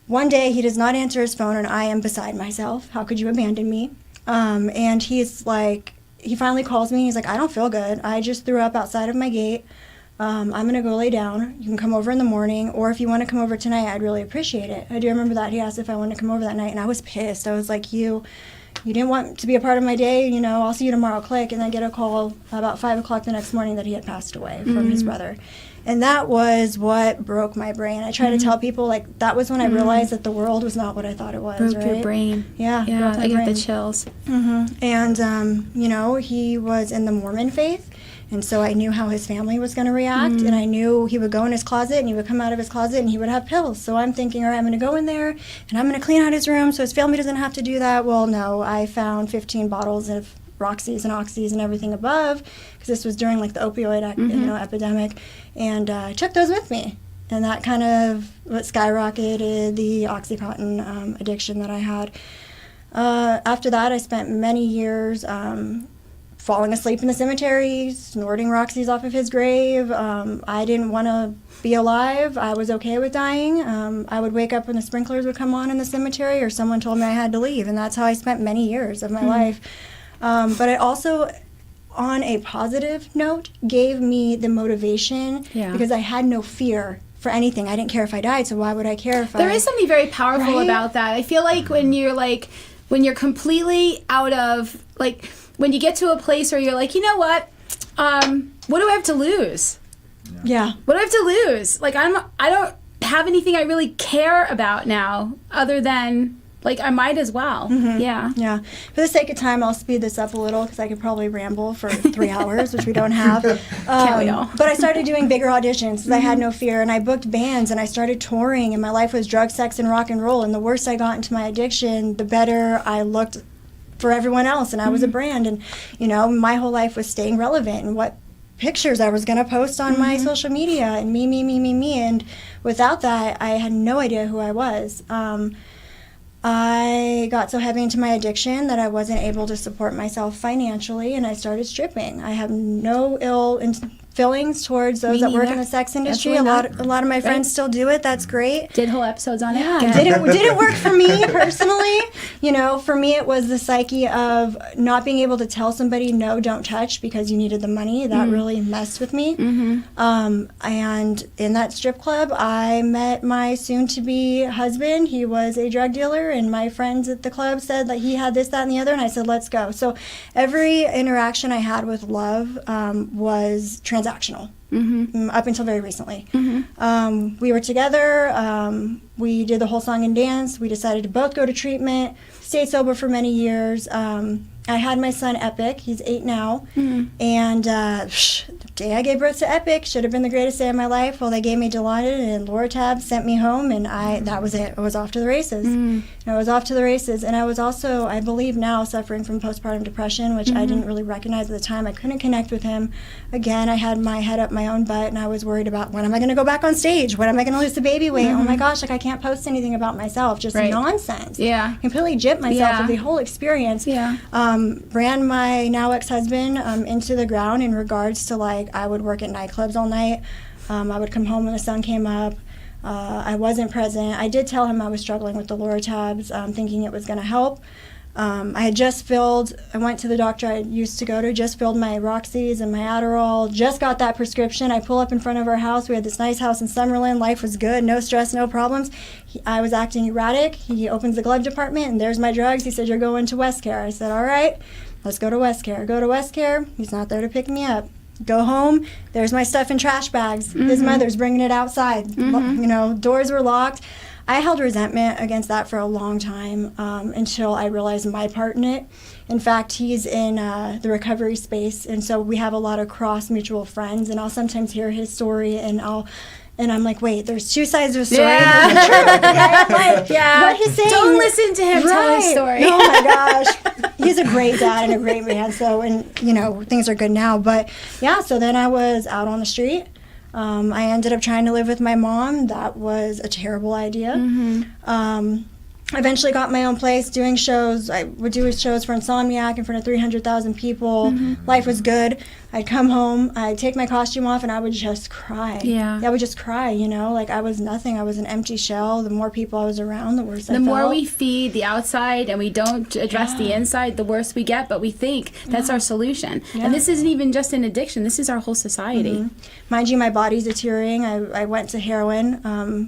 One day, he does not answer his phone, and I am beside myself. How could you abandon me? And he's like, he finally calls me. He's like, I don't feel good. I just threw up outside of my gate. I'm going to go lay down. You can come over in the morning, or if you want to come over tonight, I'd really appreciate it. I do remember that. He asked if I wanted to come over that night, and I was pissed. I was like, you didn't want to be a part of my day, you know, I'll see you tomorrow, click. And then get a call about 5 o'clock the next morning that he had passed away from his brother. And that was what broke my brain. I try to tell people, like, that was when I realized that the world was not what I thought it was, broke your brain. Yeah, I get the chills. And, you know, he was in the Mormon faith, and so I knew how his family was going to react, and I knew he would go in his closet, and he would come out of his closet, and he would have pills. So I'm thinking, all right, I'm going to go in there, and I'm going to clean out his room so his family doesn't have to do that. Well, no, I found 15 bottles of Roxys and Oxys and everything above, because this was during like the opioid epidemic, and I took those with me, and that kind of what skyrocketed the OxyContin addiction that I had. After that, I spent many years falling asleep in the cemetery, snorting Roxys off of his grave. I didn't want to be alive. I was okay with dying. I would wake up when the sprinklers would come on in the cemetery, or someone told me I had to leave, and that's how I spent many years of my life. But it also, on a positive note, gave me the motivation because I had no fear for anything. I didn't care if I died, so why would I care if There is something very powerful about that. I feel like when you're completely out of, like, when you get to a place where you're like, you know what do I have to lose? Yeah. What do I have to lose? Like, I don't have anything I really care about now other than, like, I might as well. Yeah. For the sake of time, I'll speed this up a little because I could probably ramble for 3 hours, which we don't have. Can't we all? But I started doing bigger auditions because I had no fear, and I booked bands, and I started touring, and my life was drug, sex, and rock and roll. And the worse I got into my addiction, the better I looked for everyone else, and I was a brand. And, you know, my whole life was staying relevant and what pictures I was going to post on my social media, and me. And without that, I had no idea who I was. I got so heavy into my addiction that I wasn't able to support myself financially, and I started stripping. I have no ill feelings towards those that work in the sex industry. A lot of my friends still do it. That's great. Did whole episodes on it. Didn't work for me personally. You know, for me it was the psyche of not being able to tell somebody no, don't touch because you needed the money. That really messed with me. And in that strip club, I met my soon-to-be husband. He was a drug dealer, and my friends at the club said that he had this, that, and the other, and I said, let's go. So every interaction I had with love was transactional. Up until very recently. We were together. We did the whole song and dance. We decided to both go to treatment, stayed sober for many years. I had my son Epic. He's 8 now. And the day I gave birth to Epic should have been the greatest day of my life. Well, they gave me Dilaudid and Loratab, sent me home, and that was it. I was off to the races. And I was off to the races. And I was also, I believe now, suffering from postpartum depression, which I didn't really recognize at the time. I couldn't connect with him. Again, I had my head up my own butt, and I was worried about when am I going to go back on stage? When am I going to lose the baby weight? Oh my gosh, like I can't post anything about myself. Just nonsense. Completely gypped myself with the whole experience. Ran my now ex-husband into the ground in regards to, like, I would work at nightclubs all night. I would come home when the sun came up. I wasn't present. I did tell him I was struggling with the Loratabs, thinking it was going to help. I had just filled, I went to the doctor I used to go to, just filled my Roxys and my Adderall, just got that prescription. I pull up in front of our house. We had this nice house in Summerlin. Life was good, no stress, no problems. I was acting erratic. He opens the glove department, and there's my drugs. He said, you're going to West Care. I said, all right, let's go to West Care. Go to West Care. He's not there to pick me up. Go home. There's my stuff in trash bags. His mother's bringing it outside. You know, doors were locked. I held resentment against that for a long time until I realized my part in it. In fact, he's in the recovery space, and so we have a lot of cross mutual friends, and I'll sometimes hear his story, and I'm like, wait, there's two sides of a story. What he's saying. Don't listen to him tell his story. Oh my gosh. He's a great dad and a great man. So, and you know, things are good now. But yeah, so then I was out on the street. I ended up trying to live with my mom. That was a terrible idea. I eventually got my own place doing shows. I would do shows for Insomniac in front of 300,000 people. Life was good. I'd come home, I'd take my costume off, and I would just cry. I would just cry, you know, like I was nothing. I was an empty shell. The more people I was around, the worse I felt. The more we feed the outside and we don't address the inside, the worse we get, but we think that's our solution. And this isn't even just an addiction. This is our whole society. Mind you, my body's deteriorating. I went to heroin.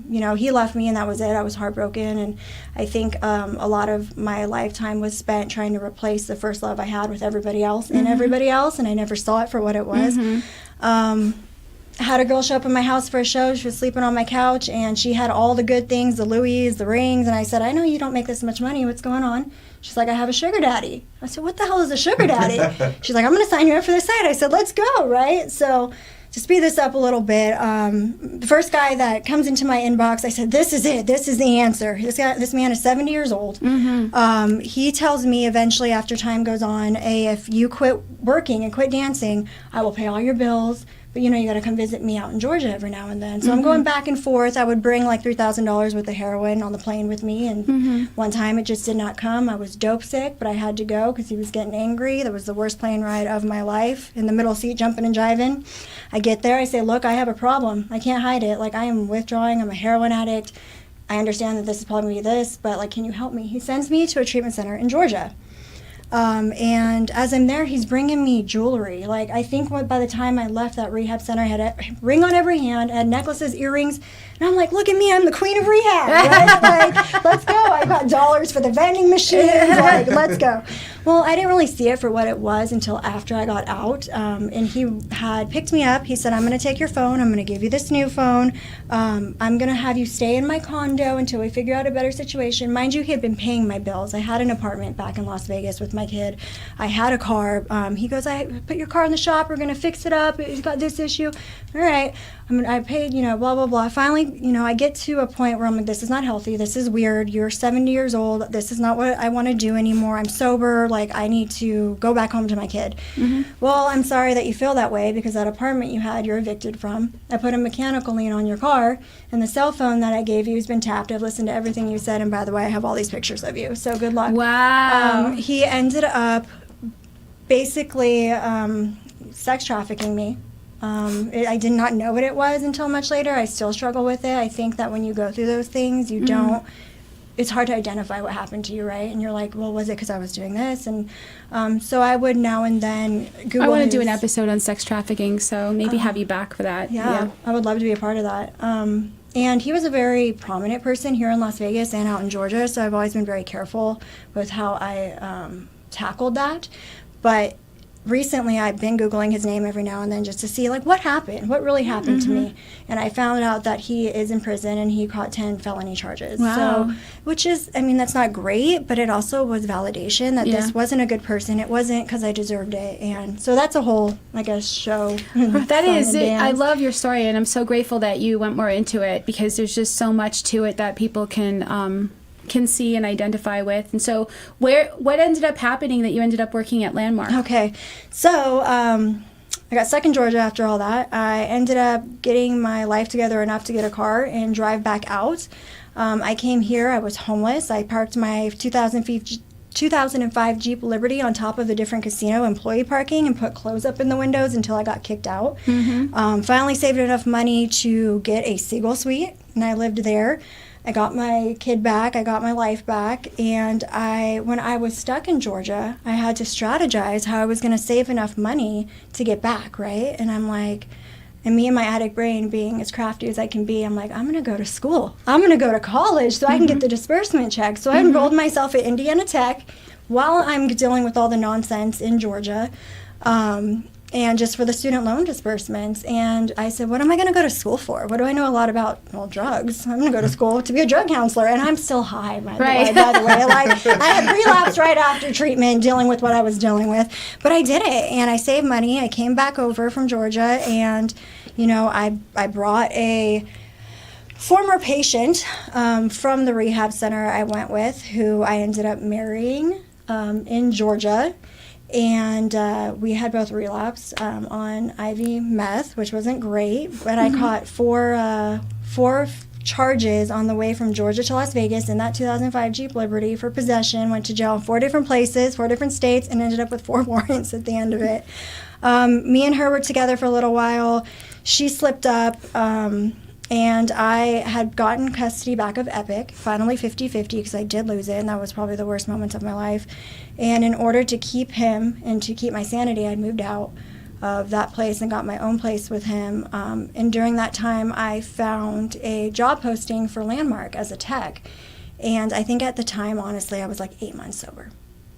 You know, he left me, and that was it. I was heartbroken, and I think a lot of my lifetime was spent trying to replace the first love I had with everybody else and everybody else, and I never saw it for what it was. I had a girl show up in my house for a show. She was sleeping on my couch, and she had all the good things, the Louis, the rings, and I said, I know you don't make this much money. What's going on? She's like, I have a sugar daddy. I said, what the hell is a sugar daddy? She's like, I'm going to sign you up for this site. I said, let's go, right? So to speed this up a little bit, the first guy that comes into my inbox, I said, this is it. This is the answer. This man is 70 years old. He tells me eventually, after time goes on, if you quit working and quit dancing, I will pay all your bills. But, you know, you got to come visit me out in Georgia every now and then. So I'm going back and forth. I would bring like $3,000 worth of heroin on the plane with me. And one time it just did not come. I was dope sick, but I had to go because he was getting angry. That was the worst plane ride of my life, in the middle seat, jumping and jiving. I get there. I say, look, I have a problem. I can't hide it. Like, I am withdrawing. I'm a heroin addict. I understand that this is probably this, but, like, can you help me? He sends me to a treatment center in Georgia. And as I'm there, he's bringing me jewelry. Like, I think by the time I left that rehab center, I had a ring on every hand, I had necklaces, earrings, and I'm like, look at me, I'm the queen of rehab, right? Like, let's go. I got dollars for the vending machines, like, let's go. Well, I didn't really see it for what it was until after I got out, and he had picked me up. He said, I'm going to take your phone, I'm going to give you this new phone, I'm going to have you stay in my condo until we figure out a better situation. Mind you, he had been paying my bills. I had an apartment back in Las Vegas with my kid. I had a car. He goes, I put your car in the shop, we're going to fix it up, it's got this issue. All right. I paid, you know, blah, blah, blah. Finally, you know, I get to a point where I'm like, this is not healthy. This is weird. You're 70 years old. This is not what I want to do anymore. I'm sober. Like, I need to go back home to my kid. Well, I'm sorry that you feel that way, because that apartment you had, you're evicted from. I put a mechanical lien on your car, and the cell phone that I gave you has been tapped. I've listened to everything you said, and by the way, I have all these pictures of you. So good luck. Wow. He ended up basically sex trafficking me. I did not know what it was until much later. I still struggle with it. I think that when you go through those things, you don't, it's hard to identify what happened to you, right? And you're like, well, was it because I was doing this? And so I would now and then Google I want to do an episode on sex trafficking, so maybe have you back for that. Yeah, I would love to be a part of that. And he was a very prominent person here in Las Vegas and out in Georgia, so I've always been very careful with how I tackled that. But recently I've been Googling his name every now and then just to see, like, what happened? What really happened to me? And I found out that he is in prison and he caught 10 felony charges. Wow. So, which is, I mean, that's not great, but it also was validation that this wasn't a good person. It wasn't because I deserved it. And so that's a whole, I guess, show. That is it. I love your story, and I'm so grateful that you went more into it, because there's just so much to it that people can see and identify with. And so what ended up happening that you ended up working at Landmark? Okay, so I got stuck in Georgia after all that. I ended up getting my life together enough to get a car and drive back out. I came here, I was homeless. I parked my 2005 Jeep Liberty on top of the different casino employee parking and put clothes up in the windows until I got kicked out. Finally saved enough money to get a Seagull suite, and I lived there. I got my kid back, I got my life back, and when I was stuck in Georgia, I had to strategize how I was going to save enough money to get back, right? And I'm like, and me and my addict brain being as crafty as I can be, I'm like, I'm going to go to school. I'm going to go to college so I can get the disbursement check. So I enrolled myself at Indiana Tech while I'm dealing with all the nonsense in Georgia. And just for the student loan disbursements. And I said, what am I going to go to school for? What do I know a lot about? Well, drugs. I'm going to go to school to be a drug counselor. And I'm still high, by the way. Like, I had relapsed right after treatment, dealing with what I was dealing with. But I did it, and I saved money. I came back over from Georgia, and, you know, I brought a former patient from the rehab center I went with, who I ended up marrying in Georgia. And we had both relapsed on IV meth, which wasn't great, but I caught four charges on the way from Georgia to Las Vegas in that 2005 Jeep Liberty for possession. Went to jail in 4 different places, 4 different states, and ended up with 4 warrants at the end of it. Me and her were together for a little while. She slipped up, and I had gotten custody back of Epic, finally 50-50, because I did lose it, and that was probably the worst moments of my life. And in order to keep him and to keep my sanity, I moved out of that place and got my own place with him. And during that time, I found a job posting for Landmark as a tech. And I think at the time, honestly, I was like 8 months sober.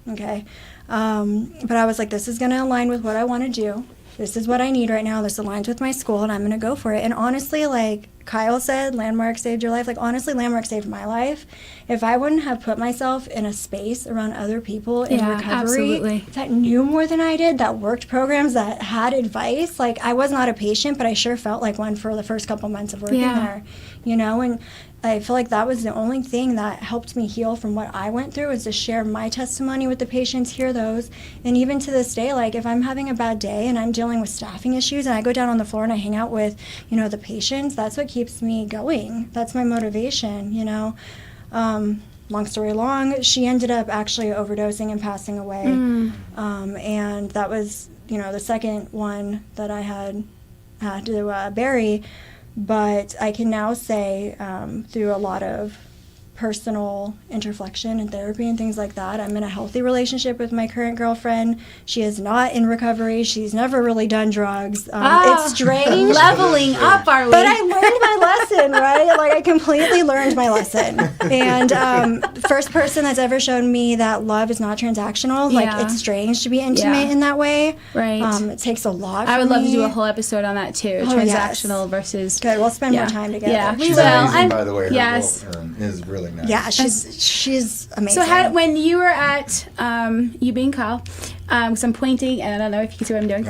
Okay? But I was like, this is going to align with what I want to do. This is what I need right now. This aligns with my school, and I'm going to go for it. And honestly, like Kyle said, Landmark saved your life. Like, honestly, Landmark saved my life. If I wouldn't have put myself in a space around other people in recovery that knew more than I did, that worked programs, that had advice, like, I was not a patient, but I sure felt like one for the first couple months of working there, you know? And I feel like that was the only thing that helped me heal from what I went through, was to share my testimony with the patients, hear those. And even to this day, like, if I'm having a bad day and I'm dealing with staffing issues and I go down on the floor and I hang out with, you know, the patients, that's what keeps me going. That's my motivation, you know. Long story long, she ended up actually overdosing and passing away. And that was, you know, the second one that I had to bury. But I can now say, through a lot of personal interflection and therapy and things like that, I'm in a healthy relationship with my current girlfriend. She is not in recovery. She's never really done drugs. It's strange. Leveling up, are we? But I learned my lesson, right? Like, I completely learned my lesson. And first person that's ever shown me that love is not transactional. Like, it's strange to be intimate in that way. Right. It takes a lot I would from love me. to do a whole episode on that too. Transactional versus... Good. We'll spend more time together. Yeah, we She's will. amazing, by the way. Her Yes. role, is really nice. Yeah, she's amazing. So when you were at, you being Kyle, because I'm pointing, and I don't know if you can see what I'm doing,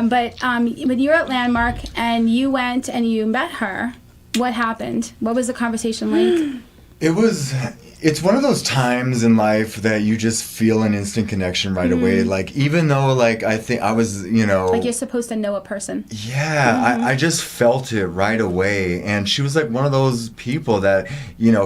but when you were at Landmark and you went and you met her, what happened? What was the conversation like? It was It's one of those times in life that you just feel an instant connection right away. Like, even though, like, I think I was, like you're supposed to know a person. Yeah, I just felt it right away. And she was like one of those people that,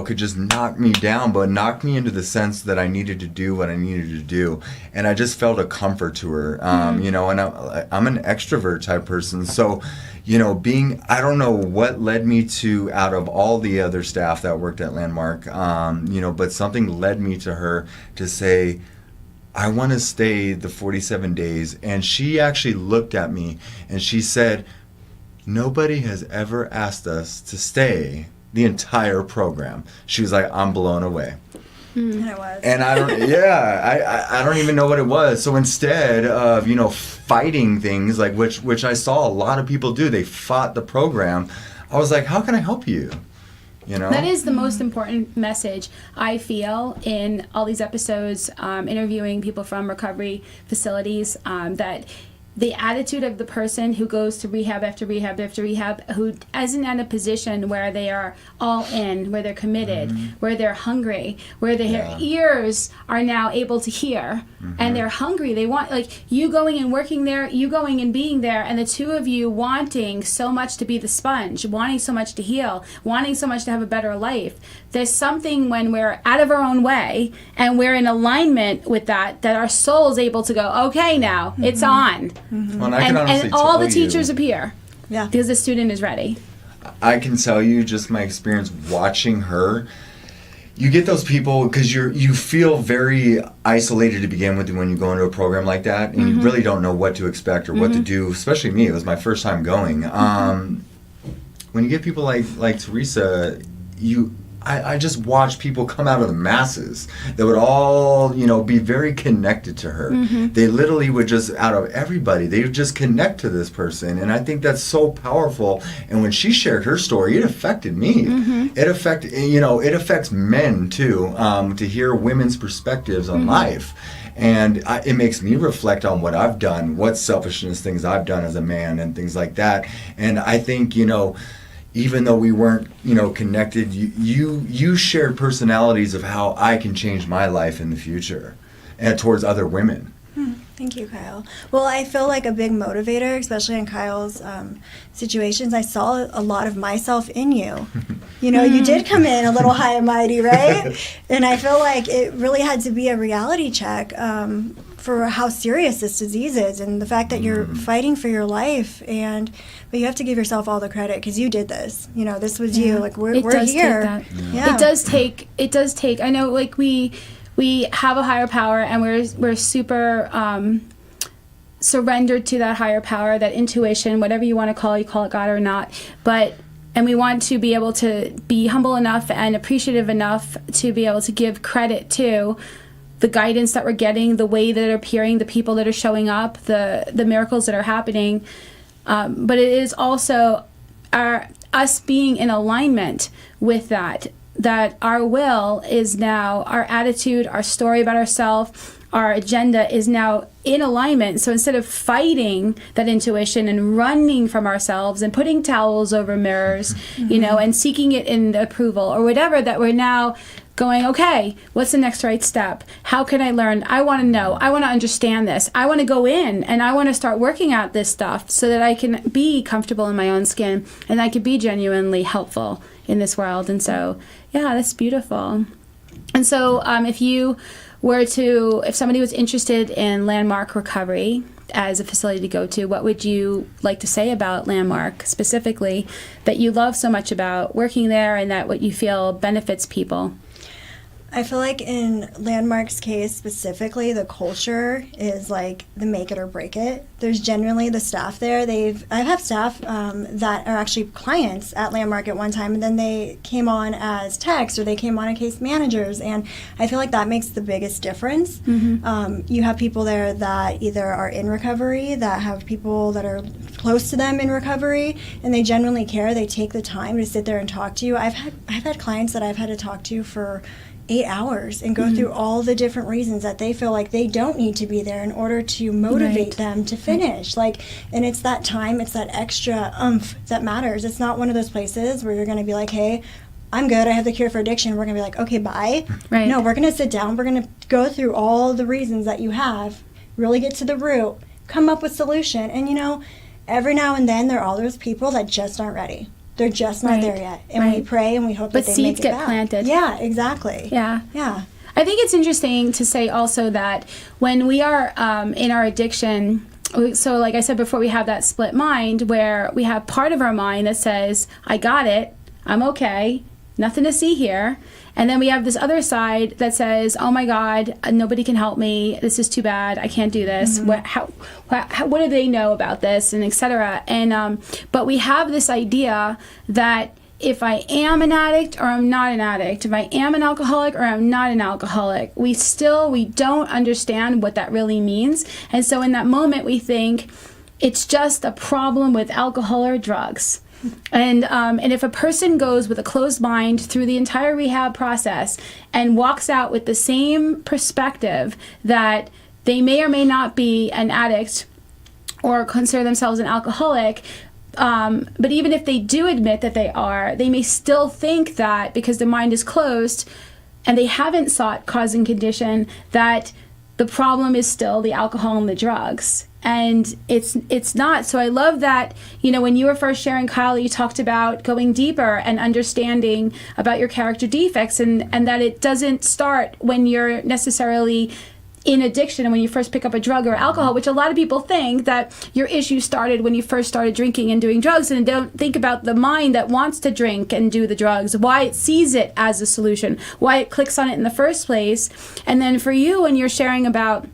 could just knock me down, but knock me into the sense that I needed to do what I needed to do. And I just felt a comfort to her, and I'm an extrovert type person. So, I don't know what led me to, out of all the other staff that worked at Landmark, but something led me to her to say, I want to stay the 47 days. And she actually looked at me and she said, nobody has ever asked us to stay the entire program. She was like, I'm blown away. And it was. And I don't even know what it was. So instead of, fighting things, like which I saw a lot of people do, they fought the program. I was like, how can I help you? That is the most important message I feel in all these episodes, interviewing people from recovery facilities, that the attitude of the person who goes to rehab after rehab after rehab, who isn't in a position where they are all in, where they're committed, where they're hungry, where their ears are now able to hear, and they're hungry. They want, like, you going and working there, you going and being there, and the two of you wanting so much to be the sponge, wanting so much to heal, wanting so much to have a better life. There's something when we're out of our own way and we're in alignment with that our soul's able to go, okay, now it's on. Well, and all the teachers appear. Yeah. Because the student is ready. I can tell you, just my experience watching her, you get those people because you feel very isolated to begin with when you go into a program like that, and you really don't know what to expect or what to do. Especially me, it was my first time going. When you get people like Teresa, I just watched people come out of the masses that would all, be very connected to her. They literally would just, out of everybody, they would just connect to this person. And I think that's so powerful. And when she shared her story, it affected me. It affects men too, to hear women's perspectives on life. And it makes me reflect on what I've done, what selfishness things I've done as a man and things like that. And I think, even though we weren't, connected, you shared personalities of how I can change my life in the future and towards other women. Thank you, Kyle. Well, I feel like a big motivator, especially in Kyle's situations. I saw a lot of myself in you. You did come in a little high and mighty, right? And I feel like it really had to be a reality check for how serious this disease is, and the fact that you're fighting for your life. But you have to give yourself all the credit because you did this. This was you. Like we're here. Yeah. It does take. I know, like we have a higher power, and we're super surrendered to that higher power, that intuition, whatever you want to call it, you call it God or not. And we want to be able to be humble enough and appreciative enough to be able to give credit to the guidance that we're getting, the way that are appearing, the people that are showing up, the miracles that are happening. But it is also us being in alignment with that our will is now, our attitude, our story about ourselves, our agenda is now in alignment. So instead of fighting that intuition and running from ourselves and putting towels over mirrors, and seeking it in approval or whatever, that we're now going, okay, what's the next right step? How can I learn? I want to know. I want to understand this. I want to go in and I want to start working out this stuff so that I can be comfortable in my own skin and I can be genuinely helpful in this world. And so, yeah, that's beautiful. And so if somebody was interested in Landmark Recovery as a facility to go to, what would you like to say about Landmark specifically that you love so much about working there and that what you feel benefits people? I feel like in Landmark's case specifically, the culture is like the make it or break it. There's genuinely the staff there. I have staff that are actually clients at Landmark at one time, and then they came on as techs or they came on as case managers, and I feel like that makes the biggest difference. You have people there that either are in recovery, that have people that are close to them in recovery, and they genuinely care. They take the time to sit there and talk to you. I've had clients that I've had to talk to for 8 hours and go through all the different reasons that they feel like they don't need to be there in order to motivate them to finish. And it's that time, it's that extra oomph that matters. It's not one of those places where you're going to be like, hey, I'm good, I have the cure for addiction, we're going to be like, okay, bye. Right. No, we're going to sit down, we're going to go through all the reasons that you have, really get to the root, come up with solution. And, you know, every now and then there are all those people that just aren't ready. They're just not there yet. And we pray and we hope that they make it back. But seeds get planted. Yeah, exactly. Yeah. Yeah. I think it's interesting to say also that when we are in our addiction, so like I said before, we have that split mind where we have part of our mind that says, I got it, I'm okay, nothing to see here. And then we have this other side that says, oh my God, nobody can help me, this is too bad, I can't do this, what do they know about this, and etc. And but we have this idea that if I am an addict or I'm not an addict, if I am an alcoholic or I'm not an alcoholic, we don't understand what that really means. And so in that moment we think it's just a problem with alcohol or drugs. And if a person goes with a closed mind through the entire rehab process and walks out with the same perspective that they may or may not be an addict or consider themselves an alcoholic, but even if they do admit that they are, they may still think that because the mind is closed and they haven't sought cause and condition, that the problem is still the alcohol and the drugs. And it's not. So I love that, you know, when you were first sharing, Kyle, you talked about going deeper and understanding about your character defects, and that it doesn't start when you're necessarily in addiction and when you first pick up a drug or alcohol, which a lot of people think that your issue started when you first started drinking and doing drugs, and don't think about the mind that wants to drink and do the drugs, why it sees it as a solution, why it clicks on it in the first place. And then for you, when you're sharing about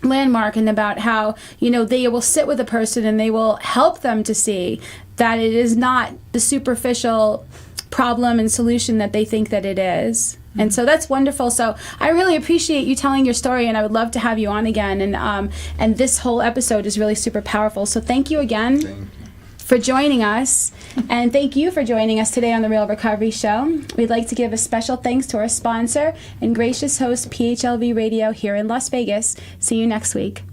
Landmark and about how, you know, they will sit with a person and they will help them to see that it is not the superficial problem and solution that they think that it is. And so that's wonderful. So I really appreciate you telling your story, and I would love to have you on again. And this whole episode is really super powerful. So thank you again for joining us. And thank you for joining us today on the Real Recovery Show. We'd like to give a special thanks to our sponsor and gracious host, PHLV Radio here in Las Vegas. See you next week.